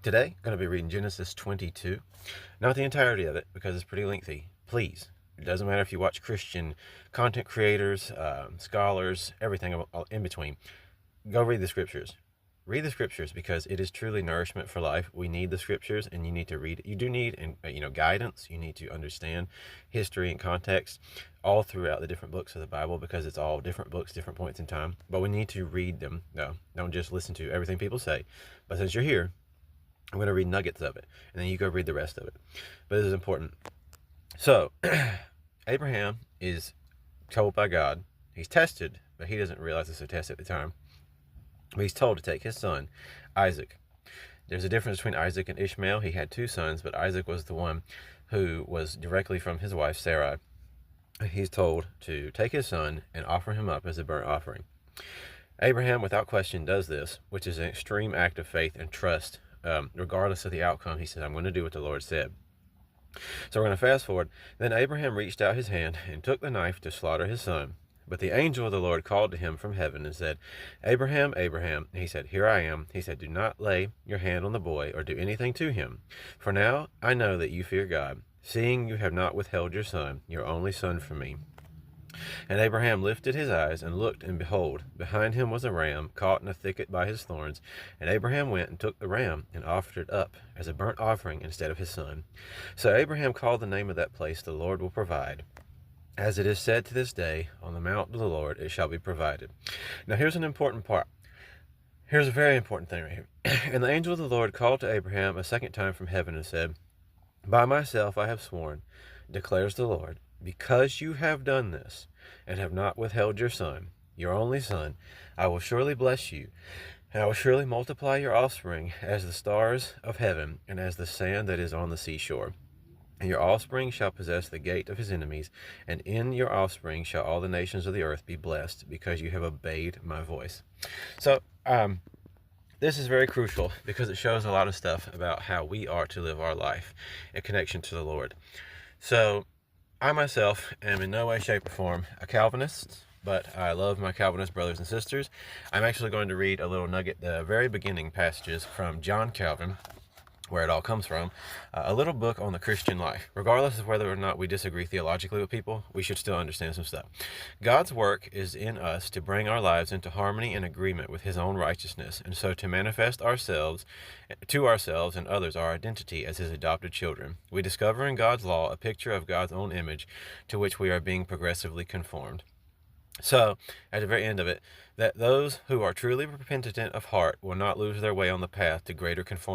Today, I'm going to be reading Genesis 22. Not the entirety of it, because it's pretty lengthy. Please, it doesn't matter if you watch Christian content creators, scholars, everything in between. Go read the scriptures. Read the scriptures because it is truly nourishment for life. We need the scriptures, and you need to read it. You do need, guidance. You need to understand history and context all throughout the different books of the Bible, because it's all different books, different points in time. But we need to read them. No, don't just listen to everything people say. But since you're here, I'm going to read nuggets of it, and then you go read the rest of it. But this is important. So, Abraham is told by God, he's tested, but he doesn't realize it's a test at the time. But he's told to take his son, Isaac. There's a difference between Isaac and Ishmael. He had two sons, but Isaac was the one who was directly from his wife, Sarai. He's told to take his son and offer him up as a burnt offering. Abraham, without question, does this, which is an extreme act of faith and trust. Regardless of the outcome, he says, I'm going to do what the Lord said. So we're going to fast forward. Then Abraham reached out his hand and took the knife to slaughter his son. But the angel of the Lord called to him from heaven and said, Abraham, Abraham. And he said, Here I am. He said, Do not lay your hand on the boy or do anything to him. For now I know that you fear God, seeing you have not withheld your son, your only son, from me. And Abraham lifted his eyes and looked, and behold, behind him was a ram caught in a thicket by his thorns. And Abraham went and took the ram and offered it up as a burnt offering instead of his son. So Abraham called the name of that place, The Lord Will Provide. As it is said to this day, On the mount of the Lord it shall be provided. Now here's an important part. Here's a very important thing right here. And the angel of the Lord called to Abraham a second time from heaven and said, By myself I have sworn, declares the Lord, because you have done this, and have not withheld your son, your only son, I will surely bless you, and I will surely multiply your offspring as the stars of heaven, and as the sand that is on the seashore. And your offspring shall possess the gate of his enemies, and in your offspring shall all the nations of the earth be blessed, because you have obeyed my voice. So, this is very crucial, because it shows a lot of stuff about how we are to live our life in connection to the Lord. So, I myself am in no way, shape, or form a Calvinist, but I love my Calvinist brothers and sisters. I'm actually going to read a little nugget, the very beginning passages from John Calvin, where it all comes from, a little book on the Christian life. Regardless of whether or not we disagree theologically with people, we should still understand some stuff. God's work is in us to bring our lives into harmony and agreement with his own righteousness, and so to manifest to ourselves and others our identity as his adopted children. We discover in God's law a picture of God's own image to which we are being progressively conformed. So, at the very end of it, that those who are truly repentant of heart will not lose their way on the path to greater conformity